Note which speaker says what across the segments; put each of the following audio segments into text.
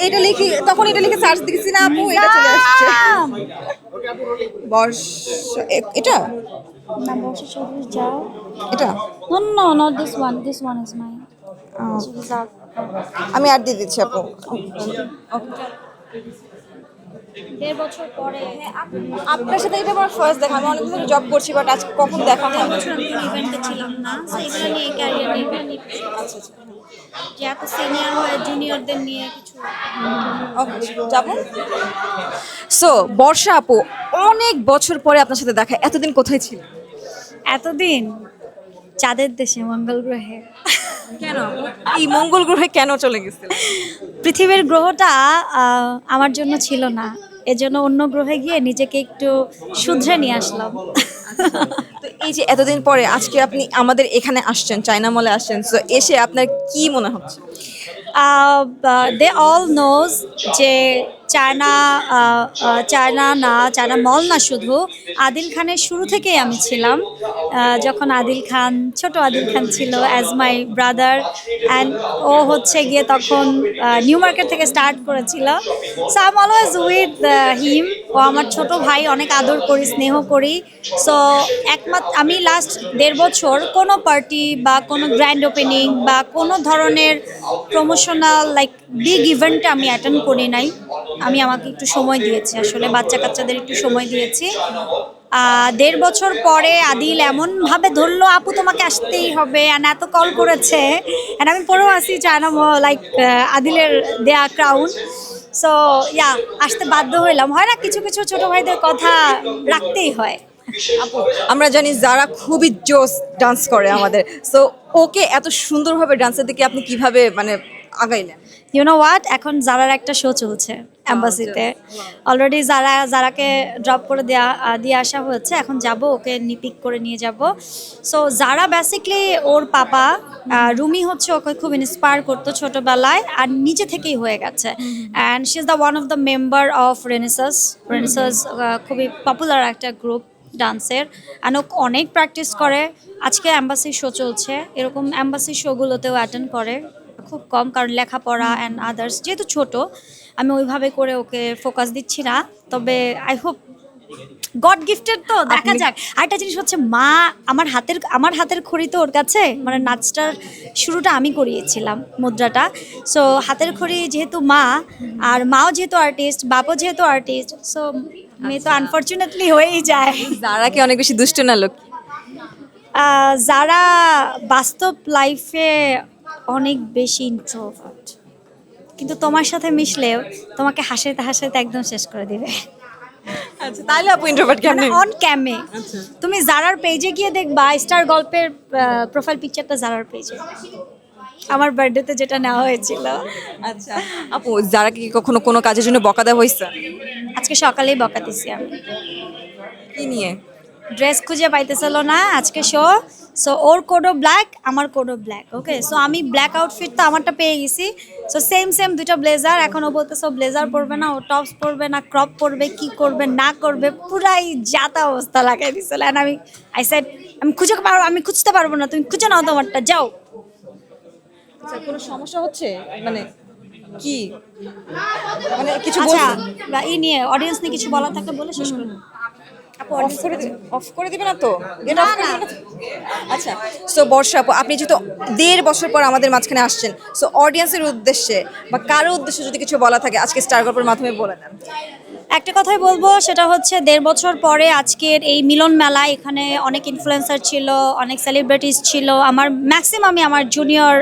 Speaker 1: এটা লিখি তখন এটা লিখে সার্চ দিয়েছি না আপু, এটা চলে আসছে। বর্ষ এটা
Speaker 2: না বর্ষা চৌধুরী যাও।
Speaker 1: এটা
Speaker 2: No, no, not this one. This one is mine.
Speaker 1: Ah,
Speaker 2: She is out.
Speaker 1: আমি আর দিয়ে দিচ্ছি আপু।
Speaker 2: 1.5 বছর পরে
Speaker 1: আপনার সাথে এটা আমার ফার্স্ট দেখা, আমি অনেক ধরে জব করছি বাট আজ কখন দেখা হয় না।
Speaker 2: বছর আমি কোনো ইভেন্টে ছিলাম না, সো এগুলো নিয়ে ক্যারিয়ার নিয়ে এগুলো নিয়ে
Speaker 1: আচ্ছা আচ্ছা
Speaker 2: যে এত সিনিয়র হয়ে জুনিয়রদের নিয়ে কিছু
Speaker 1: ওকে যাবো। সো বর্ষা আপু, অনেক বছর পরে আপনার সাথে দেখা, এতদিন কোথায় ছিল?
Speaker 2: এতদিন চাঁদের দেশে মঙ্গল গ্রহে।
Speaker 1: কেন এই মঙ্গল গ্রহে কেন চলে গেছিল?
Speaker 2: পৃথিবীর গ্রহটা আমার জন্য ছিল না, এজন্য অন্য গ্রহে গিয়ে নিজেকে একটু শুধরে নিয়ে আসলাম।
Speaker 1: তো এই যে এতদিন পরে আজকে আপনি আমাদের এখানে আসছেন, চায়না মলে আসছেন, তো এসে আপনার কি মনে হচ্ছে?
Speaker 2: দে অল নোজ যে চায়না চায়না মল না, শুধু আদিল খানের শুরু থেকেই আমি ছিলাম। যখন আদিল খান ছোট আদিল খান ছিল অ্যাজ মাই ব্রাদার, অ্যান্ড ও হচ্ছে গিয়ে তখন নিউ মার্কেট থেকে স্টার্ট করেছিল। So I am always with him. ও আমার ছোট ভাই, অনেক আদর করি, স্নেহ করি। সো একমাত্র আমি লাস্ট 1.5 বছর কোনো পার্টি বা কোনো গ্র্যান্ড ওপেনিং বা কোনো ধরনের প্রমোশনাল লাইক বিগ ইভেন্টে আমি অ্যাটেন্ড করি নাই। আমি আমাকে একটু সময় দিয়েছি, আসলে বাচ্চা কাচ্চাদের একটু সময় দিয়েছি। 1.5 বছর পরে আদিল এমনভাবে ধরলো, আপু তোমাকে আসতেই হবে, আর এত কল করেছে, অ্যান্ড আমি পড়েও আসি চায়না লাইক আদিলের দেয়া ক্রাউন। সো ইয়া, আসতে বাধ্য হইলাম। হয় না, কিছু কিছু ছোট ভাইদের কথা রাখতেই হয়।
Speaker 1: আপু আমরা জানি যারা খুবই জোস ডান্স করে আমাদের, সো ওকে এত সুন্দরভাবে ডান্সের দিকে আপনি কিভাবে মানে আগাইলেন?
Speaker 2: ইউ নো হোয়াট, এখন জারার একটা শো চলছে অ্যাম্বাসিতে। অলরেডি জারাকে ড্রপ করে দিয়ে আসা হয়েছে, এখন যাব ওকে পিক করে নিয়ে যাব। সো জারা বেসিকলি ওর পাপা রুমি হচ্ছে ওকে খুব ইন্সপায়ার করতো ছোটবেলায়, আর নিচে থেকেই হয়ে গেছে। And she is the one of the member of Renaissance. খুবই পপুলার একটা গ্রুপ ডান্সের, অ্যান্ড ও অনেক প্র্যাকটিস করে। আজকে অ্যাম্বাসি শো চলছে, এরকম অ্যাম্বাসি শোগুলোতেও অ্যাটেন্ড করে, খুব কম, কারণ লেখাপড়া অ্যান্ড আদার্স, যেহেতু ছোট আমি ওইভাবে করে ওকে ফোকাস দিচ্ছি না। তবে আই হোপ গড গিফটেড, তো দেখা যাক। আরেকটা জিনিস হচ্ছে, মা আমার হাতের খড়ি তো ওর কাছে, মানে নাচটার শুরুটা আমি করিয়েছিলাম, মুদ্রাটা। সো হাতের খড়ি যেহেতু মা, আর মাও যেহেতু আর্টিস্ট, বাপও যেহেতু আর্টিস্ট, সো মেয়ে তো আনফর্চুনেটলি হয়েই যায়।
Speaker 1: যারা কি অনেক বেশি দুষ্ট না লোক?
Speaker 2: যারা বাস্তব লাইফে অনেক বেশি ইন্ট্রোভার্ট, কিন্তু তোমার সাথে মিশলেও তোমাকে হাসাইতে হাসাইতে একদম শেষ করে দিবে।
Speaker 1: আচ্ছা তাহলে আপু ইন্ট্রোভার্ট কেমনে?
Speaker 2: অন ক্যামে তুমি জারার পেজে গিয়ে দেখবা, স্টার গল্পের প্রোফাইল পিকচারটা জারার পেজে, আমার বার্থডেতে যেটা নেওয়া হয়েছিল।
Speaker 1: আচ্ছা আপু, যারা কি কখনো কোনো কাজের জন্য বকা দেওয়া হয়েছে?
Speaker 2: আজকে সকালেই বকা দিছি আমি,
Speaker 1: কি নিয়ে?
Speaker 2: ড্রেস খুঁজে পাইতেছিল না আজকে শো। সো ওর কোডও ব্ল্যাক, আমার কোডও ব্ল্যাক, ওকে। সো আমি ব্ল্যাক আউটফিট তো আমারটা পেয়ে গেছি। সো সেম দুইটা ব্লেজার, এখন ও বলতেছে ব্লেজার পরবে না, ও টপস পরবে না, ক্রপ পরবে, কি করবে না করবে, পুরাই যাতা অবস্থা লাগাই দিছিল। অ্যান্ড আই সেড আমি খুঁজতে পারবো না, তুমি খুঁজে নাও তোমারটা, যাও।
Speaker 1: আচ্ছা কোনো সমস্যা হচ্ছে মানে কি, মানে কিছু
Speaker 2: আচ্ছা,
Speaker 1: বলছেন?
Speaker 2: বা নিয়ে অডিয়েন্স নিয়ে কিছু বলার থাকলে বলে শেষ করুন।
Speaker 1: অফ করে দিবে না তো? এটা অফ করে দিবে না তো? আচ্ছা, সো বর্ষা আপু, আপনি যেহেতু 1.5 বছর পর আমাদের মাঝখানে আসছেন, সো অডিয়েন্সের উদ্দেশ্যে বা কারো উদ্দেশ্যে যদি কিছু বলা থাকে আজকে স্টার গল্পের মাধ্যমে বলে দেন।
Speaker 2: একটা কথাই বলবো, সেটা হচ্ছে 1.5 বছর পরে আজকের এই মিলন মেলা, এখানে অনেক ইনফ্লুয়েন্সার ছিল, অনেক সেলিব্রিটিস ছিল, আমার ম্যাক্সিমামই আমার জুনিয়র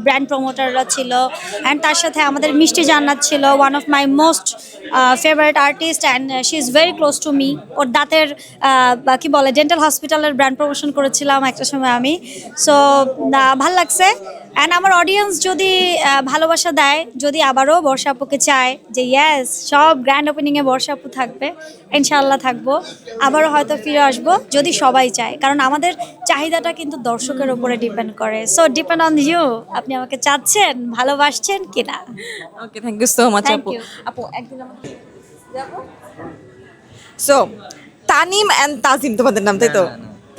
Speaker 2: ব্র্যান্ড প্রমোটাররা ছিল, অ্যান্ড তার সাথে আমাদের মিষ্টি জান্নাত ছিল, one of my most favourite artist, and she is very close to me. ওর দাঁতের কি বলে ডেন্টাল হসপিটালের ব্র্যান্ড প্রমোশন করেছিলাম একটা সময় আমি। সো ভাল লাগছে। অ্যান্ড আমার অডিয়েন্স যদি ভালোবাসা দেয়, যদি আবারও বর্ষা আপুকে চায় যে ইয়েস সব গ্র্যান্ড ওপেনিংয়ে বর্ষা আপু থাকবে, ইনশাআল্লাহ থাকবো, আবারও হয়তো ফিরে আসবো যদি সবাই চায়, কারণ আমাদের চাহিদাটা কিন্তু দর্শকের উপরে ডিপেন্ড করে। সো ডিপেন্ড অন ইউ, আপনি আমাকে চাচ্ছেন, ভালোবাসছেন কিনা।
Speaker 1: Okay, thank you so much
Speaker 2: Thank
Speaker 1: আপু।
Speaker 2: you.
Speaker 1: আপু একদিন আমাকে যাবো। সো তানিম এন্ড তাজিম তোমাদের নাম, তাই তো?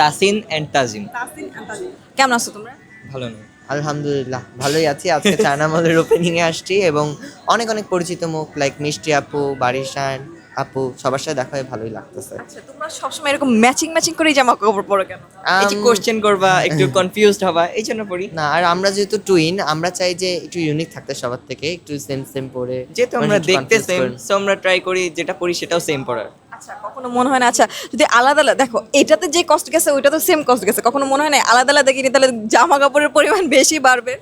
Speaker 3: Tasin and Tazim.
Speaker 1: Tasin and তাজিম, কেমন আছো তোমরা?
Speaker 3: ভালো না। আলহামদুলিল্লাহ ভালোই আছি। আজকে চায়না মলের ওপেনিং এ আসছি এবং অনেক অনেক পরিচিত মুখ লাইক মিষ্টি আপু, বারিশান আপু, সবার সাথে দেখা হয়ে ভালোই লাগতেছে।
Speaker 1: আচ্ছা তোমরা সবসময় এরকম ম্যাচিং ম্যাচিং করেই জামা কাপড় পরো কেন?
Speaker 4: এই যে কোশ্চেন করবা, একটু কনফিউজড হবা, এই জন্য পড়ি।
Speaker 3: না, আর আমরা যেহেতু টুইন, আমরা চাই যে একটু ইউনিক থাকতে সবার থেকে, একটু সেম সেম পরে,
Speaker 4: যেহেতু আমরা
Speaker 3: মানুষকে
Speaker 4: দেখতে
Speaker 3: confuse
Speaker 4: সেম,
Speaker 3: করে।
Speaker 4: সো আমরা ট্রাই করি যেটা পড়ি সেটাও সেম পড়ার।
Speaker 1: আচ্ছা কখনো মনে হয় না আচ্ছা যদি আলাদা আলাদা দেখো এটাতে যে কষ্ট গেছে ওইটা তো সেম কষ্ট গেছে, কখনো মনে হয় না আলাদা আলাদা কিনে তাহলে জামা কাপড়ের পরিমাণ বেশি বাড়বে?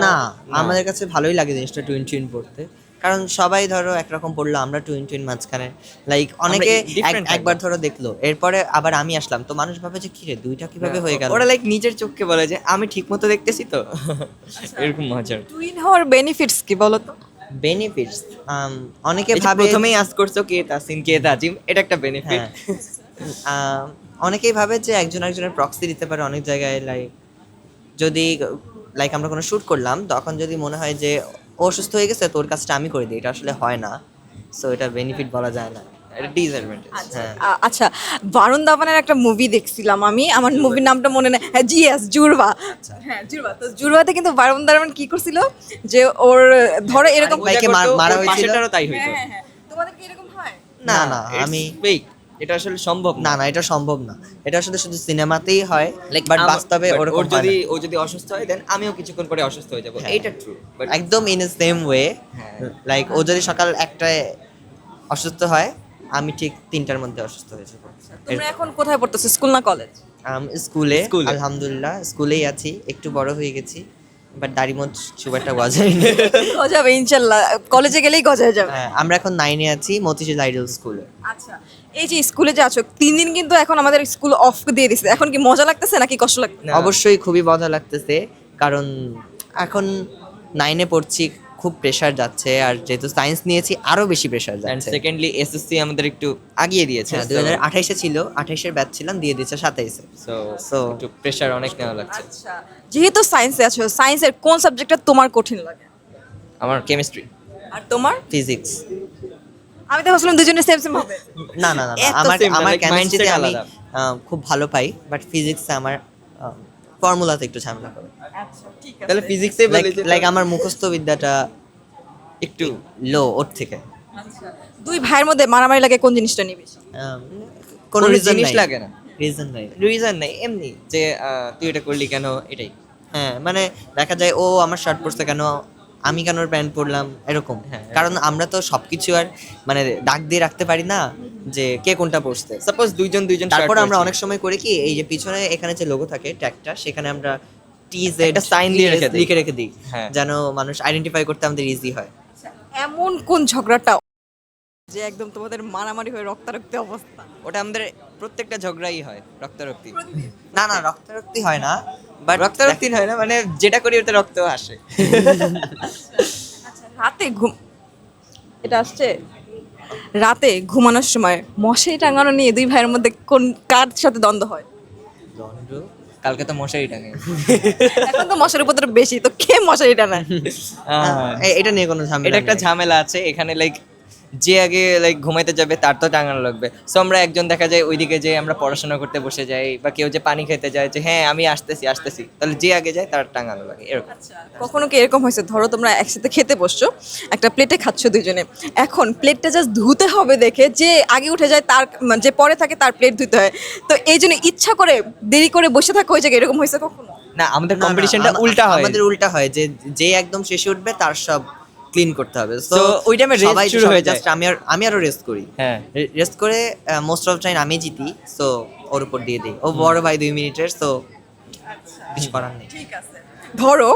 Speaker 3: না, আমাদের কাছে ভালোই লাগে জিনিসটা টুইন টুইন পড়তে, কারণ সবাই ধরো একরকম পড়লো, আমরা টুইন টুইন মাঝখানে লাইক অনেকে
Speaker 4: different
Speaker 3: একবার ধরো দেখলো, এরপরে আবার আমি আসলাম, তো মানুষ ভাবে যে কিরে দুইটা কিভাবে হয়ে গেল।
Speaker 4: ওরা লাইক নিজের চোখকে বলে যে আমি ঠিকমতো দেখতেছি তো, এরকম মজার।
Speaker 1: টুইন হওয়ার বেনিফিটস কি বলো তো?
Speaker 3: বেনিফিটস অনেকে
Speaker 4: এই যে
Speaker 3: ভাবে,
Speaker 4: প্রথমেই আজ করছো কে তাসিন কে তাজিম, এটা একটা বেনিফিট।
Speaker 3: হ্যাঁ, অনেকেই ভাবে যে একজন একজনের প্রক্সি দিতে পারে অনেক জায়গায়, লাইক যদি লাইক আমরা কোনো শ্যুট করলাম, তখন যদি মনে হয় যে ও অসুস্থ হয়ে গেছে তোর কাজটা আমি করে দিই, এটা আসলে হয় না। সো এটা বেনিফিট বলা যায় না,
Speaker 4: এটা ডিসঅ্যাডভান্টেজ।
Speaker 3: হ্যাঁ।
Speaker 1: আচ্ছা বারুণ দাভানের একটা মুভি দেখছিলাম আমি, আমার মুভির নামটা মনে নেই, হ্যাঁ জিএস জুড়বা। হ্যাঁ জুড়বা, তো জুড়বাতে কিন্তু বারুণ দাভান কি করছিল যে ওর ধরো এরকম
Speaker 3: আরেক ভাইকে মারা হয়েছিল।
Speaker 4: পাশেরটারও তাই হইতো।
Speaker 1: হ্যাঁ হ্যাঁ তোমাদের কি এরকম হয়?
Speaker 3: না না,
Speaker 4: It's
Speaker 3: আমি
Speaker 4: fake, এটা আসলে সম্ভব
Speaker 3: না না, এটা সম্ভব না, এটা আসলে শুধু সিনেমাতেই হয়, বাট বাস্তবে
Speaker 4: But
Speaker 3: ওরকম
Speaker 4: ওর
Speaker 3: হয় না।
Speaker 4: ও যদি অসুস্থ হয় দেন আমিও কিছুক্ষণ পরে অসুস্থ হয়ে যাব,
Speaker 3: হ্যাঁ।
Speaker 4: এইটা ট্রু। বাট
Speaker 3: একদম ইন সেম ওয়ে,
Speaker 4: হ্যাঁ।
Speaker 3: লাইক ও যদি সকাল 1টায় অসুস্থ হয়, আমি ঠিক 3টার মধ্যে অসুস্থ হয়ে যাবো।
Speaker 1: তোমরা এখন কোথায় পড়তেছো, স্কুল না কলেজ?
Speaker 3: স্কুলে,
Speaker 4: স্কুলে।
Speaker 3: আলহামদুলিল্লাহ স্কুলেই আছি, একটু বড় হয়ে গেছি, বাট দাড়ি মোচ খুব একটা গজায়নি।
Speaker 1: গজাবে ইনশাল্লাহ, কলেজে গেলেই গজায় যাবে।
Speaker 3: হ্যাঁ, আমরা এখন 9-এ আছি মতিঝিল আইডল স্কুলে।
Speaker 1: আচ্ছা এই যে স্কুলে যে আছো 3 দিন কিন্তু এখন আমাদের স্কুল অফ দিয়ে দিছে, এখন কি মজা লাগতেছে নাকি কষ্ট লাগতেছে?
Speaker 4: না।
Speaker 3: অবশ্যই খুবই মজা লাগতেছে, কারণ এখন 9-এ পড়ছি, খুব প্রেশার যাচ্ছে, আর যেহেতু সায়েন্স নিয়েছি আরো বেশি প্রেশার
Speaker 4: এন্ড
Speaker 3: যাচ্ছে।
Speaker 4: সেকেন্ডলি এসএসসি আমাদের একটু আগিয়ে দিয়েছে।
Speaker 3: হ্যাঁ, 2028-এ ছিল, 28-এর ব্যাচ ছিলাম, দিয়ে দিয়েছে 27-এ।
Speaker 4: সো একটু প্রেশার অনেক নেওয়া লাগছে।
Speaker 1: আচ্ছা যেহেতু সায়েন্সে আছো, সায়েন্সের কোন সাবজেক্টটা তোমার কঠিন লাগে?
Speaker 4: আমার কেমিস্ট্রি।
Speaker 1: আর তোমার?
Speaker 3: ফিজিক্স।
Speaker 1: আমি তো ভাবছিলাম দুজনে সেম সেম হবে।
Speaker 3: না না না,
Speaker 4: এত
Speaker 3: আমার
Speaker 4: same না,
Speaker 3: আমার
Speaker 4: like
Speaker 3: কেমিস্ট্রিতে
Speaker 4: mindset
Speaker 3: আমি
Speaker 4: আলাদা।
Speaker 3: খুব ভালো পাই, বাট ফিজিক্সে আমার ফর্মুলাতে একটু ঝামেলা করে।
Speaker 1: আচ্ছা ঠিক
Speaker 4: তাহলে ফিজিক্সে বলে যে
Speaker 3: লাইক আমার মুখস্থ বিদ্যাটা
Speaker 4: একটু
Speaker 3: লো ওর থেকে।
Speaker 1: আচ্ছা দুই ভাইয়ের মধ্যে মারামারি লাগে কোন জিনিসটা নিয়ে বেশি?
Speaker 3: কোনো
Speaker 4: কোনো
Speaker 3: রিজন
Speaker 4: জিনিস লাগে না,
Speaker 3: রিজন নাই।
Speaker 4: রিজন নাই, এমনি যে তুই এটা করলি কেন, এটাই।
Speaker 3: হ্যাঁ, মানে দেখা যায় ও আমার শার্ট পরছে কেন, আমি কেন ওর প্যান্ট পরলাম, এরকম।
Speaker 4: হ্যাঁ।
Speaker 3: কারণ আমরা তো সবকিছু আর মানে দাগ দিয়ে রাখতে পারি না যে কে কোনটা পরছে।
Speaker 4: সাপোজ দুইজন
Speaker 3: তারপর
Speaker 4: shirt
Speaker 3: আমরা
Speaker 4: পরছি।
Speaker 3: অনেক সময় করি কি, এই যে পিছনে এখানে যে লোগো থাকে ট্যাগটা, সেখানে আমরা TZ
Speaker 4: একটা sign দিয়ে রেখে দিই।
Speaker 3: লিখে রেখে দিই,
Speaker 4: হ্যাঁ।
Speaker 3: যেন মানুষ আইডেন্টিফাই করতে আমাদের ইজি হয়।
Speaker 1: এমন কোন ঝগড়াটা যে একদম তোমাদের মারামারি হয়ে রক্তারক্তি অবস্থা?
Speaker 4: ওটা আমাদের প্রত্যেকটা ঝগড়াই হয়, রক্তারক্তি।
Speaker 3: না না, রক্তারক্তি হয় না, বাট
Speaker 4: রক্তারক্তি হয় না, মানে যেটা করি ওটা রক্ত আসে।
Speaker 1: আচ্ছা রাতে ঘুম, এটা আসছে রাতে ঘুমানোর সময় মশারি টাঙানো নিয়ে দুই ভাইয়ের মধ্যে কোন কার সাথে দ্বন্দ্ব হয়?
Speaker 4: কালকে তো মশারি টাঙে।
Speaker 1: এখন তো মশারির উপদ্রব বেশি, তো কে মশারি টাঙায়?
Speaker 3: এটা নিয়ে কোনো ঝামেলা
Speaker 4: এটা একটা
Speaker 3: নেই।
Speaker 4: ঝামেলা আছে এখানে, লাইক যে আগে লাইক ঘুমাইতে যাবে তার তো টাঙানো লাগবে। সো আমরা একজন দেখা যায় ওইদিকে যে আমরা পড়াশোনা করতে বসে যাই, বা কেউ যে পানি খেতে যায় যে হ্যাঁ আমি আসতেছি আসতেছি, তাহলে যে আগে যায় তার টাঙানো লাগে, এরকম।
Speaker 1: কখনো কি এরকম হয়েছে ধরো তোমরা একসাথে খেতে বসছো, একটা প্লেটে খাচ্ছো দুজনে, এখন প্লেটটা জাস্ট ধুতে হবে দেখে যে আগে উঠে যায় তার যে পরে থাকে তার প্লেট ধুতে হয়, তো এই জন্য ইচ্ছা করে দেরি করে বসে থাকা ওই জায়গায়, এরকম হয়েছে কখনো?
Speaker 4: না, আমাদের
Speaker 3: না, না,
Speaker 4: কম্পিটিশনটা উল্টা হয়।
Speaker 3: আমাদের উল্টা হয়, যে যে একদম শেষে উঠবে তার সব ক্লিন করতে হবে।
Speaker 4: So, ওই time এ rest
Speaker 3: সবাই
Speaker 4: শুরু হয়ে যায়।
Speaker 3: জাস্ট আমি আরো রেস্ট করি,
Speaker 4: হ্যাঁ।
Speaker 3: রেস্ট করে মোস্ট অফ টাইম আমি জিতি, সো ওর উপর দিয়ে দিই। ও বড় ভাই 2 মিনিটের, সো কিছু করার নেই।
Speaker 1: ঠিক আছে ধরো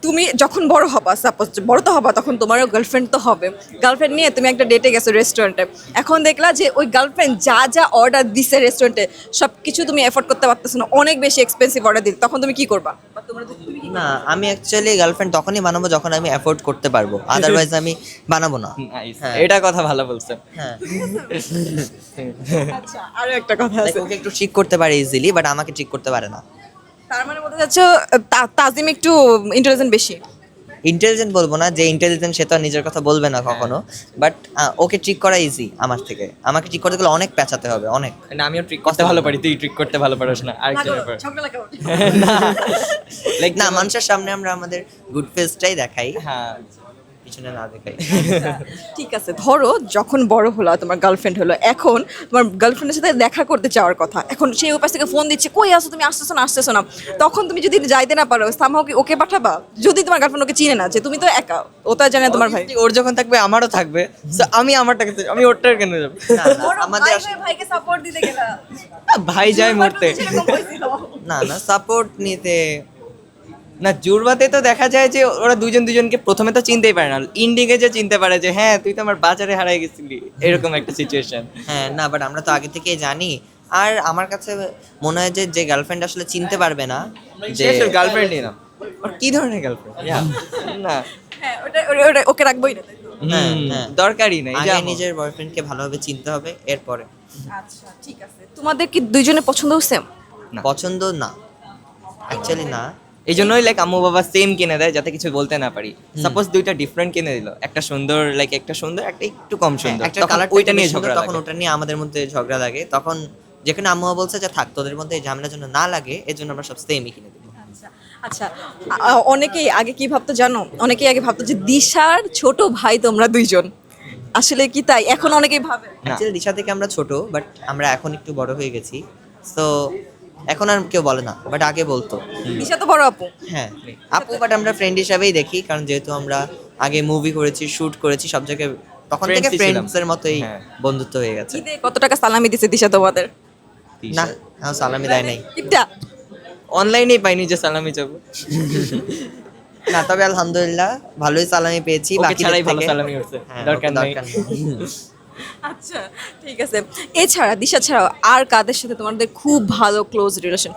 Speaker 1: তুমি যখন বড় হবা, সাপোজ বড় তো হবা, তখন তোমারও গার্লফ্রেন্ড তো হবে, গার্লফ্রেন্ড নিয়ে তুমি একটা ডেটে গেছো রেস্টুরেন্টে, এখন দেখলা যে ওই গার্লফ্রেন্ড যা যা অর্ডার দিছে রেস্টুরেন্টে সব কিছু তুমি এফোর্ড করতে পারতেছো না, অনেক বেশি এক্সপেন্সিভ অর্ডার দিল, তখন তুমি কি করবা?
Speaker 3: না, আমি অ্যাকচুয়ালি গার্লফ্রেন্ড তখনই বানাবো যখন আমি অ্যাফোর্ড করতে পারবো, আদারওয়াইজ আমি বানাবো না।
Speaker 4: Nice.
Speaker 3: হ্যাঁ।
Speaker 4: এটা কথা ভালো বলছেন।
Speaker 3: হ্যাঁ,
Speaker 1: আচ্ছা আরো একটা কথা
Speaker 3: Like,
Speaker 1: আছে,
Speaker 3: ওকে একটু ঠিক করতে পারে ইজিলি, বাট আমাকে ঠিক করতে পারে না।
Speaker 1: তার মানে বলতে চাচ্ছো তাজিম একটু ইন্টেলিজেন্ট বেশি?
Speaker 3: ইন্টেলিজেন্ট বলবো না, যে ইন্টেলিজেন্ট সে তো আর নিজের কথা বলবে না কখনো, বাট ওকে ট্রিক করা ইজি আমার থেকে। আমাকে ট্রিক করতে গেলে অনেক পেঁচাতে হবে, অনেক।
Speaker 4: না আমিও ট্রিক করতে ভালো পারি, তুই ট্রিক করতে ভালো পারিস না আরেকজনের ব্যাপার।
Speaker 3: লাইক না, মানুষের সামনে আমরা আমাদের গুড ফেসটাই দেখাই,
Speaker 4: হ্যাঁ
Speaker 3: পিছনে না দেখাই।
Speaker 1: ঠিক আছে, ধরো যখন বড় হলো, তোমার গার্লফ্রেন্ড হলো, এখন তোমার গার্লফ্রেন্ডের সাথে দেখা করতে যাওয়ার কথা, এখন সেই উপাস থেকে ফোন দিচ্ছে, কই আসো তুমি, আসতেছো না, তখন তুমি যদি যাইতে না পারো, সামহাও কি ওকে পাঠাবা? যদি তোমার গার্লফ্রেন্ড ওকে চিনে না, যে তুমি তো একা, ও তো আর জানে না তোমার ভাই।
Speaker 4: ওর যখন থাকবে আমারও থাকবে, So আমি আমারটাকে, আমি ওরটার কেন যাবো?
Speaker 3: না না, আমাদের
Speaker 1: ভাইকে সাপোর্ট দিতে গেলা,
Speaker 4: ভাই যায় মরতে।
Speaker 3: না না, সাপোর্ট নিতে
Speaker 4: না জুরবাতে তো দেখা যায় যে ওরা দুজনকে প্রথমে তো চিনতেই পারে না, ইন্ডিংয়ে যে চিনতে পারে যে হ্যাঁ তুই তো আমার বাজারে হারিয়ে গেছিলি, এরকম একটা সিচুয়েশন।
Speaker 3: হ্যাঁ না, বাট আমরা তো আগে থেকেই জানি। আর আমার কাছে মনে হয় যে যে গার্লফ্রেন্ড আসলে চিনতে পারবে না যে
Speaker 4: যে গার্লফ্রেন্ডই না, ওর কি ধরনের গার্লফ্রেন্ড না,
Speaker 1: হ্যাঁ ওকে রাখবোই না।
Speaker 3: হ্যাঁ।
Speaker 4: দরকারই নাই।
Speaker 3: আগে নিজের বয়ফ্রেন্ডকে ভালোভাবে চিনতে হবে, এরপরে।
Speaker 1: আচ্ছা ঠিক আছে, তোমাদের কি দুইজনের পছন্দ সেম?
Speaker 3: পছন্দ না, অ্যাকচুয়ালি না।
Speaker 4: এই জন্যই লাইক আম্মু বাবা সেম কিনে দেয় যাতে কিছু বলতে না পারি। সাপোজ দুইটা ডিফারেন্ট কিনে দিল, একটা সুন্দর লাইক একটা সুন্দর, একটা একটু কম সুন্দর,
Speaker 3: একটা
Speaker 4: তখন
Speaker 3: কালার
Speaker 4: ওইটা নিয়ে ঝগড়া
Speaker 3: তখন
Speaker 4: লাগে।
Speaker 3: ওটা নিয়ে আমাদের মধ্যে ঝগড়া লাগে। তখন যেখানে আম্মু বলছে যে থাক, তোদের মধ্যে এই ঝামেলার জন্য না লাগে, এর জন্য আমরা সব সেমই কিনে দেবো।
Speaker 1: আচ্ছা, অনেকেই আগে কি ভাবতো জানো, অনেকেই আগে ভাবতো যে দিশার ছোট ভাই তোমরা দুইজন, আসলে কি তাই? এখন অনেকেই ভাবে।
Speaker 3: অ্যাকচুয়ালি দিশা থেকে আমরা ছোট, বাট আমরা এখন একটু বড় হয়ে গেছি, তো এখন আর কেউ বলে না, বাট আগে বলতো।
Speaker 1: দিশা তো বড় আপু।
Speaker 3: হ্যাঁ আপু, বাট আমরা ফ্রেন্ড হিসাবেই দেখি, কারণ যেহেতু আমরা আগে মুভি করেছি, শুট করেছি সব জায়গায়, তখন থেকে
Speaker 4: Friends-ই ছিলাম।
Speaker 3: ফ্রেন্ডসের মতোই
Speaker 4: হ্যাঁ।
Speaker 3: বন্ধুত্ব হয়ে গেছে।
Speaker 1: ঈদে কত টাকা সালামি দিছে দিশা তোমাদের?
Speaker 3: না, হ্যাঁ সালামি দেয় নাই।
Speaker 1: কিপটা
Speaker 4: অনলাইনেই পাইনি যে সালামি যাবো,
Speaker 3: না, তবে আলহামদুলিল্লাহ ভালোই সালামি পেয়েছি।
Speaker 4: ওকে
Speaker 3: বাকিদের
Speaker 4: ছাড়াই ভালো
Speaker 3: থেকে-
Speaker 4: সালামি হচ্ছে,
Speaker 3: হ্যাঁ,
Speaker 4: দরকার
Speaker 3: ওকে
Speaker 4: নেই।
Speaker 1: আচ্ছা ঠিক আছে, এছাড়া দিশা ছাড়াও আর কাদের সাথে তোমাদের খুব ভালো ক্লোজ রিলেশন?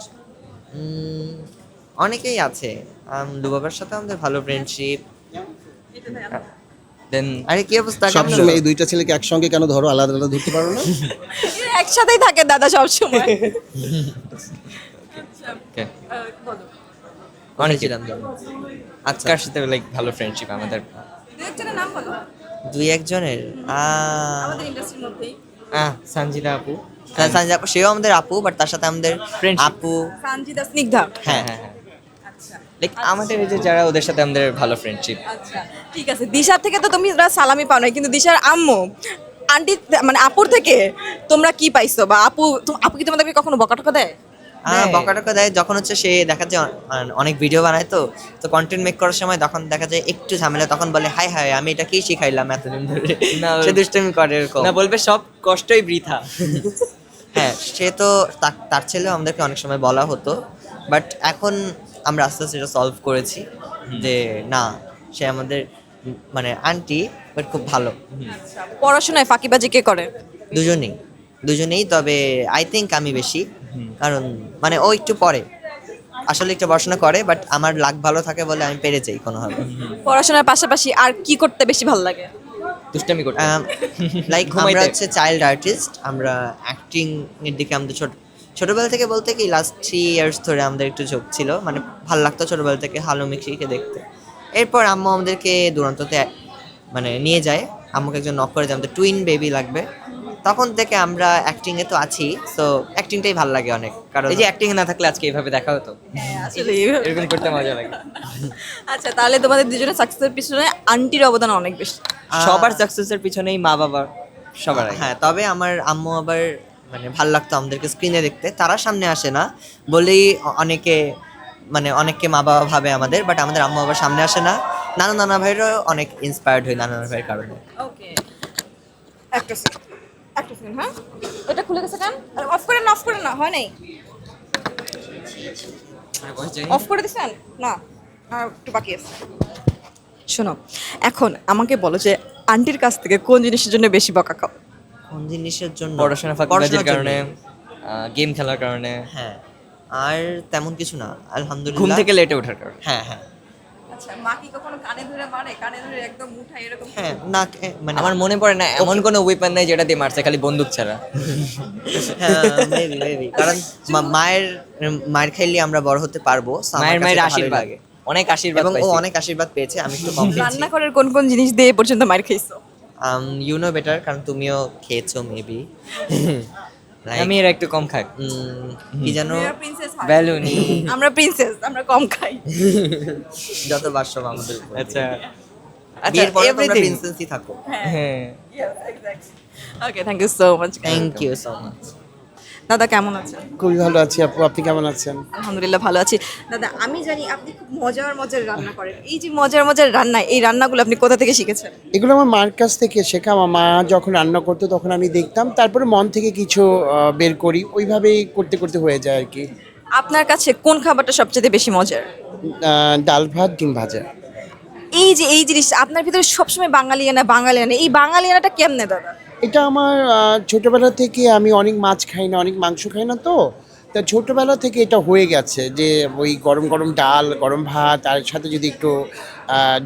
Speaker 3: অনেকেই আছে। লুবাবার সাথে আমাদের ভালো ফ্রেন্ডশিপ।
Speaker 4: দেন
Speaker 3: আরে কি অবস্থা? কেমন
Speaker 5: সবসময়
Speaker 3: হলো?
Speaker 5: এই দুইটা ছেলেকে একসঙ্গে কেন ধরো, আলাদা আলাদা ধরতে পারো না?
Speaker 1: একসাথেই থাকে দাদা সব সময়।
Speaker 3: অনেক ছিলাম তো। আচ্ছা,
Speaker 4: কার সাথে লাইক ভালো ফ্রেন্ডশিপ আমাদের?
Speaker 1: দুইজনের নাম বলো
Speaker 3: দুই একজনের
Speaker 1: আমাদের ইন্ডাস্ট্রির মধ্যেই।
Speaker 4: সানজিদা আপু।
Speaker 3: সানজিদা আপু, সেও আমাদের আপু, বাট তার সাথে আমাদের
Speaker 4: Friendship.
Speaker 3: আপু।
Speaker 1: সানজিদা স্নিগ্ধা।
Speaker 3: হ্যাঁ
Speaker 4: হ্যাঁ হ্যাঁ,
Speaker 1: আচ্ছা
Speaker 4: লাইক আমাদের এই যে যারা, ওদের সাথে আমাদের ভালো ফ্রেন্ডশিপ।
Speaker 1: আচ্ছা ঠিক আছে, দিশার থেকে তো তুমি সালামি পাও নাই, কিন্তু দিশার আম্মু আন্টি মানে আপুর থেকে তোমরা কি পাইছো? বা আপু কি তোমাদেরকে কখনো বকাটকা দেয়?
Speaker 4: দেয়।
Speaker 3: বকা টকা দেয় যখন হচ্ছে সে দেখা যায় অনেক ভিডিও বানায়, তো কন্টেন্ট মেক করার সময় তখন দেখা যায় একটু ঝামেলা, তখন বলে হাই হাই আমি এটা কি শিখাইলাম এতদিন ধরে।
Speaker 4: না,
Speaker 3: সে দুষ্টামি করে এরকম।
Speaker 4: না বলবে সব কষ্টই বৃথা।
Speaker 3: হ্যাঁ, সে তো তার ছেলেও আমাদেরকে অনেক সময় বলা হতো, বাট এখন আমরা আস্তে আস্তে এটা সলভ করেছি যে না, সে আমাদের মানে আন্টি, বাট খুব ভালো।
Speaker 1: পড়াশোনায় ফাঁকিবাজি কে করে?
Speaker 3: দুজনেই, তবে আই থিঙ্ক আমি বেশি, কারণ মানে ও একটু পড়ে, আসলে একটু পড়াশোনা করে, বাট আমার লাক ভালো থাকে বলে আমি পেরে যাই কোনোভাবে।
Speaker 1: পড়াশোনার পাশাপাশি আর কি করতে বেশি ভালো লাগে?
Speaker 4: দুষ্টামি করতে।
Speaker 3: লাইক
Speaker 4: ঘুমাইতে।
Speaker 3: আমরা হচ্ছে চাইল্ড আর্টিস্ট, আমরা অ্যাক্টিং এর দিকে আমাদের ছোটবেলা থেকে বলতে কি লাস্ট 3 ইয়ার্স ধরে আমাদের একটু ঝোঁক ছিল, মানে ভালো লাগতো ছোটবেলা থেকে হালো মিক্সিকে দেখতে। এরপর আম্মু আমাদেরকে দুরন্ততে মানে নিয়ে যায়, আম্মুকে একজন নক করে যে আমাদের টুইন বেবি লাগবে, তখন থেকে আমরা অ্যাক্টিং এ তো আছি, সো অ্যাক্টিংটাই ভালো লাগে অনেক, কারণ
Speaker 4: এই যে অ্যাক্টিং না থাকলে আজকে এইভাবে দেখা হতো, এরকম করতে মজা লাগে।
Speaker 1: আচ্ছা, তাহলে তোমাদের দুজনের সাকসেসের পিছনে আন্টির অবদান অনেক বেশি।
Speaker 4: সবার সাকসেসের পিছনেই মা বাবা সবার আগে।
Speaker 3: হ্যাঁ, তবে আমার আম্মু আবার মানে ভালো লাগতো আমাদেরকে স্ক্রিনে দেখতে, তারা সামনে আসে না বলেই অনেককে মা বাবা ভাবে আমাদের, বাট আমাদের আম্মু আবার সামনে আসে না। নানা ভাইরও অনেক ইন্সপায়ার্ড হয় নানা ভাইয়ের কারণে।
Speaker 1: ওকে, একটা সেকেন্ড, হ্যাঁ এটা খুলে গেছে কেন? অফ করে না হয় নাই, অফ করে দিছেন না? আর একটু বাকি আছে। শোনো, এখন আমাকে বলো যে আন্টির কাছ থেকে কোন জিনিসের জন্য বেশি বকা খাও?
Speaker 3: কোন জিনিসের জন্য?
Speaker 4: পড়াশোনা ফাঁকিবাজির
Speaker 3: পড়াশোনার
Speaker 4: কারণে,
Speaker 3: জন্যই।
Speaker 4: গেম খেলার কারণে,
Speaker 3: হ্যাঁ, আর তেমন কিছু না
Speaker 4: ঘুম
Speaker 3: আলহামদুলিল্লাহ।
Speaker 4: থেকে লেটে ওঠার কারণে।
Speaker 3: হ্যাঁ,
Speaker 1: আচ্ছা, মা কি কখনো কানে ধরে মারে? কানে ধরে একদম মুঠাই এরকম?
Speaker 3: হ্যাঁ না, মানে
Speaker 4: আমার মনে পড়ে না এমন কোনো ওয়েপন নাই যেটা দিয়ে মারছে, খালি বন্দুক ছাড়া।
Speaker 3: মেবি কারণ মায়ের খাইলে আমরা বড় হতে পারবো, so আমার
Speaker 4: মায়ের
Speaker 3: কাছে এটা ভালোই
Speaker 4: আশীর্বাদ।
Speaker 3: লাগে।
Speaker 4: অনেক আশীর্বাদ
Speaker 3: এবং ও
Speaker 4: পাইছি।
Speaker 3: অনেক আশীর্বাদ পেয়েছে, আমি একটু কম পেয়েছি।
Speaker 1: রান্না করার কোন কোন জিনিস দিয়ে এ পর্যন্ত মার খাইছো?
Speaker 3: ইউ নো বেটার, কারণ তুমিও খেয়েছো মেবি।
Speaker 4: আমি এর একটু কম খাই।
Speaker 3: কি যেন
Speaker 4: বেলুনি।
Speaker 1: আমরা প্রিন্সেস, আমরা কম খাই।
Speaker 3: যত বাসব আমাদের উপর।
Speaker 4: আচ্ছা
Speaker 3: বিয়ের পরে তোমরা
Speaker 4: everything।
Speaker 3: প্রিন্সেসই থাকো।
Speaker 4: হ্যাঁ
Speaker 1: okay, thank you so much.
Speaker 3: Thank you so much.
Speaker 1: দাদা কেমন আছেন?
Speaker 5: খুবই ভালো আছি আপু, আপনি কেমন আছেন?
Speaker 1: আলহামদুলিল্লাহ ভালো আছি। দাদা আমি জানি আপনি খুব মজার মজার রান্না করেন। এই যে মজার মজার রান্না, এই রান্নাগুলো আপনি কোথা থেকে শিখেছেন?
Speaker 5: এগুলো আমার মার কাছ থেকে শেখা। আমার মা যখন রান্না করতো তখন আমি দেখতাম, তারপরে মন থেকে কিছু বের করি, ওইভাবেই করতে করতে হয়ে যায় আর কি।
Speaker 1: আপনার কাছে কোন খাবারটা সবচেয়ে বেশি মজার?
Speaker 5: ডাল ভাত ডিম ভাজা।
Speaker 1: এই যে এই জিনিস আপনার ভিতরে সবসময় বাঙালিয়ানা, এই বাঙালিয়ানাটা কেমনে দাদা?
Speaker 5: এটা আমার ছোটবেলা থেকে, আমি অনেক মাছ খাই না, অনেক মাংস খাই না, তো তা ছোটবেলা থেকে এটা হয়ে গেছে যে ওই গরম গরম ডাল, গরম ভাত, আর সাথে যদি একটু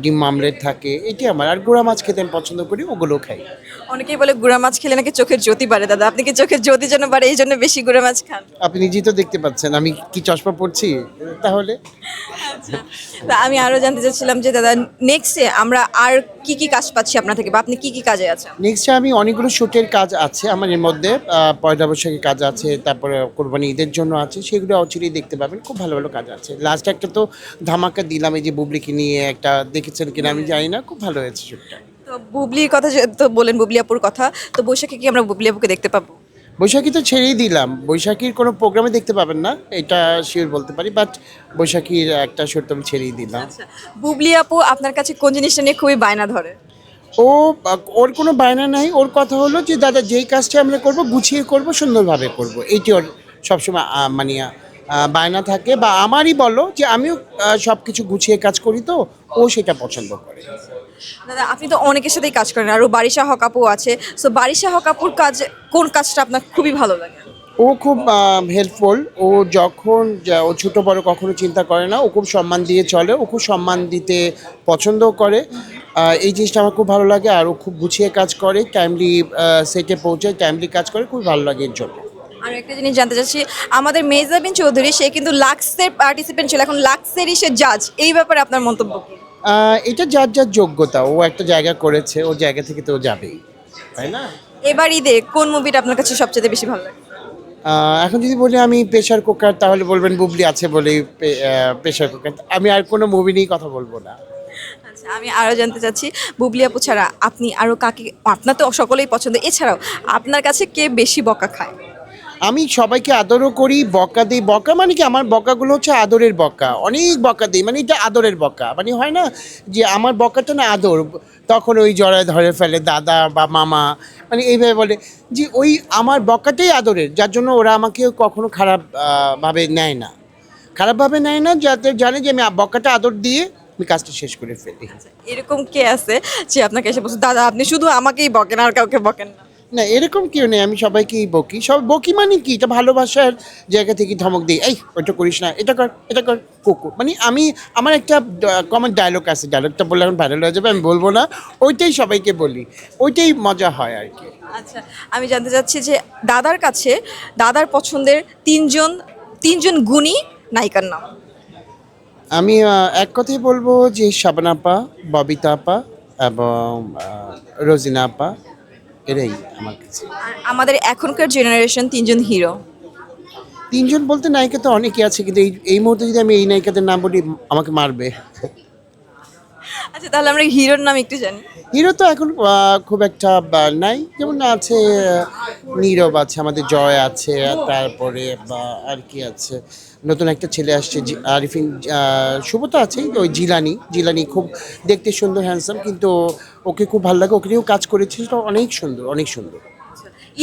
Speaker 5: ডিম আমলেট থাকে, এটি আমার। আর গুঁড়া মাছ খেতে আমি পছন্দ করি, ওগুলো খাই।
Speaker 1: অনেকেই বলে গুঁড়া মাছ খেলে নাকি চোখের জ্যোতি বাড়ে। দাদা আপনি কি চোখের জ্যোতি যেন বাড়ে এই জন্য বেশি গুঁড়া মাছ খান?
Speaker 5: আপনি নিজেই তো দেখতে পাচ্ছেন আমি কি চশমা পরছি, তাহলে
Speaker 1: তা আমি আরো জানতে চাচ্ছিলাম যে দাদা নেক্সটে আমরা আর কি কি কাজ পাচ্ছি আপনার থেকে, বা আপনি কি কি কাজে আছেন?
Speaker 5: নেক্সটে আমি অনেকগুলো শুটের কাজ আছে আমার, এর মধ্যে পয়লা বৈশাখের কাজ আছে, তারপরে কোরবানি ঈদের জন্য আছে, সেগুলো অচিরেই দেখতে পাবেন। খুব ভালো ভালো কাজ আছে। লাস্ট একটা তো ধামাকা দিলাম, এই যে বুবলিকে নিয়ে একটা, দেখেছেন কিনা আমি জানি না, খুব ভালো হয়েছে শুটটা।
Speaker 1: তো বুবলির কথা তো বলেন, বুবলি আপুর কথা, তো বৈশাখে কি আমরা বুবলি আপুকে দেখতে পাবো?
Speaker 5: বৈশাখী তো ছেড়েই দিলাম, বৈশাখীর কোনো প্রোগ্রামে দেখতে পাবেন না, এটা শিওর বলতে পারি, বাট বৈশাখীর একটা শুট আমি ছেড়েই দিলাম।
Speaker 1: আচ্ছা, বুবলি আপু আপনার কাছে কোন জিনিসটা নিয়ে খুবই বায়না ধরে?
Speaker 5: ও ওর কোনো বায়না নাই, ওর কথা হলো যে দাদা যেই কাজটা আমরা করব গুছিয়ে করব, সুন্দরভাবে করব, এইটি ওর সবসময় মানে বায়না থাকে। বা আমারই বলো যে আমিও সব কিছু গুছিয়ে কাজ করি, তো ও সেটা পছন্দ করে।
Speaker 1: দাদা আপনি তো অনেকের সাথেই কাজ করেন, আরও বারিশা হক আপু আছে। সো বারিশা হক আপুর কোন কাজটা আপনার খুবই ভালো লাগে?
Speaker 5: ও খুব হেল্পফুল। ও যখন ও ছোটো বড় কখনো চিন্তা করে না, ও খুব সম্মান দিয়ে চলে, ও খুব সম্মান দিতে পছন্দ করে। এই জিনিসটা আমার খুব ভালো লাগে। আর ও খুব গুছিয়ে কাজ করে, টাইমলি সেটে পৌঁছায়, টাইমলি কাজ করে, খুব ভালো লাগে এর জন্য।
Speaker 1: আর একটা জিনিস জানতে চাচ্ছি, আমাদের মেহজাবিন চৌধুরী সে কিন্তু লাক্সের পার্টিসিপেন্ট ছিল, এখন লাক্সেরই সে জাজ। এই ব্যাপারে আপনার মন্তব্য কি?
Speaker 5: এটা যার যার যোগ্যতা, ও একটা জায়গা করেছে, ও জায়গা থেকে তো ও যাবেই, তাই না?
Speaker 1: এবার ঈদে কোন মুভিটা আপনার কাছে সবচেয়ে বেশি ভালো লাগে?
Speaker 5: এখন যদি বলি আমি প্রেশার কুকার, তাহলে বলবেন বুবলি আছে বলেই প্রেশার কুকার। আমি আর কোনো মুভি নিয়েই কথা বলবো না।
Speaker 1: আচ্ছা, আমি আরও জানতে চাচ্ছি, বুবলি আপু ছাড়া আপনি আরও কাকে, আপনার তো সকলেই পছন্দ, এছাড়াও আপনার কাছে কে বেশি বকা খায়?
Speaker 5: আমি সবাইকে আদরও করি, বকা দিই। বকা মানে কি, আমার বকাগুলো হচ্ছে আদরের বকা, অনেক বকা দিই, মানে এটা আদরের বকা। মানে হয় না যে আমার বকাটা না আদর, তখন ওই জড়ায় ধরে ফেলে দাদা বা মামা, মানে এইভাবে বলে যে ওই আমার বকাটাই আদরের, যার জন্য ওরা আমাকে কখনো খারাপ ভাবে নেয় না, খারাপভাবে নেয় না, যাতে জানে যে আমি বকাটা আদর দিয়ে আমি কাজটা শেষ করে ফেলি।
Speaker 1: এরকম কে আছে যে আপনাকে এসে বলছে দাদা আপনি শুধু আমাকেই বকেন আর কাউকে বকেন না?
Speaker 5: না, এরকম কেউ নেই, আমি সবাইকেই বকি। সব বকি মানে কি, এটা ভালোবাসার জায়গা থেকে ধমক দিই, এই ওইটা করিস না, এটা কর, এটা কর, কুকুর। মানে আমার একটা কমন ডায়লগ আছে, ডায়লগটা বললে এখন ভাইরাল হয়ে যাবে, আমি বলবো না, ওইটাই সবাইকে বলি, ওইটাই মজা হয় আর কি।
Speaker 1: আচ্ছা, আমি জানতে চাচ্ছি যে দাদার কাছে দাদার পছন্দের তিনজন গুণী নায়িকার নাম।
Speaker 5: আমি এক কথাই বলবো যে শাবানা আপা, ববিতা আপা এবং রোজিনা আপা, এরাই আমার কাছে।
Speaker 1: আর আমাদের এখনকার জেনারেশন তিনজন হিরো।
Speaker 5: তিনজন বলতে নায়িকা তো অনেকেই আছে, কিন্তু এই মুহূর্তে যদি আমি এই নায়িকাদের নাম বলি আমাকে মারবে।
Speaker 1: আচ্ছা, তাহলে আমরা হিরোর নাম একটু জানি।
Speaker 5: হিরো তো এখন খুব একটা নাই, যেমন আছে নীরব আছে, আমাদের জয় আছে, তারপরে আর কি আছে, নতুন একটা ছেলে আসছে আরিফিন, শুভ তো আছেই, ওই জিলানি খুব দেখতে সুন্দর, হ্যান্ডসাম, কিন্তু ওকে খুব ভালো লাগে, ওকে নিয়েও কাজ করেছি, সেটা অনেক সুন্দর, অনেক সুন্দর।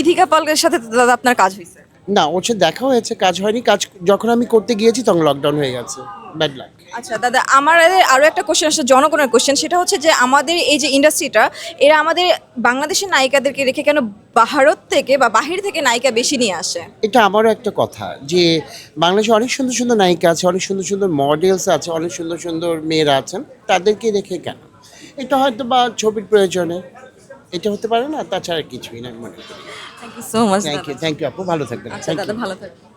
Speaker 1: ইথিকা পালকের সাথে তো দাদা আপনার কাজ হয়েছে?
Speaker 5: না, ওর সাথে দেখা হয়েছে, কাজ হয়নি। কাজ যখন আমি করতে গিয়েছি তখন লকডাউন হয়ে গেছে, ব্যাড লাক।
Speaker 1: আচ্ছা দাদা, আমার আরও একটা কোশ্চেন আসছে, জনগণের কোশ্চেন, সেটা হচ্ছে যে আমাদের এই যে ইন্ডাস্ট্রিটা, এরা আমাদের বাংলাদেশের নায়িকাদেরকে রেখে কেন ভারত থেকে বা বাহির থেকে নায়িকা বেশি নিয়ে আসে?
Speaker 5: এটা আমারও একটা কথা যে বাংলাদেশে অনেক সুন্দর সুন্দর নায়িকা আছে, অনেক সুন্দর সুন্দর মডেলস আছে, অনেক সুন্দর সুন্দর মেয়েরা আছেন, তাদেরকে রেখে কেন? এটা হয়তো বা ছবির প্রয়োজনে, এটা হতে পারে না, তাছাড়া কিছুই না, আমি মনে করি।
Speaker 1: Thank you so much.
Speaker 5: Thank you আপু, ভালো থাকবেন।
Speaker 1: আচ্ছা
Speaker 5: থ্যাংক
Speaker 1: দাদা,
Speaker 5: ইউ।
Speaker 1: ভালো থাকবেন।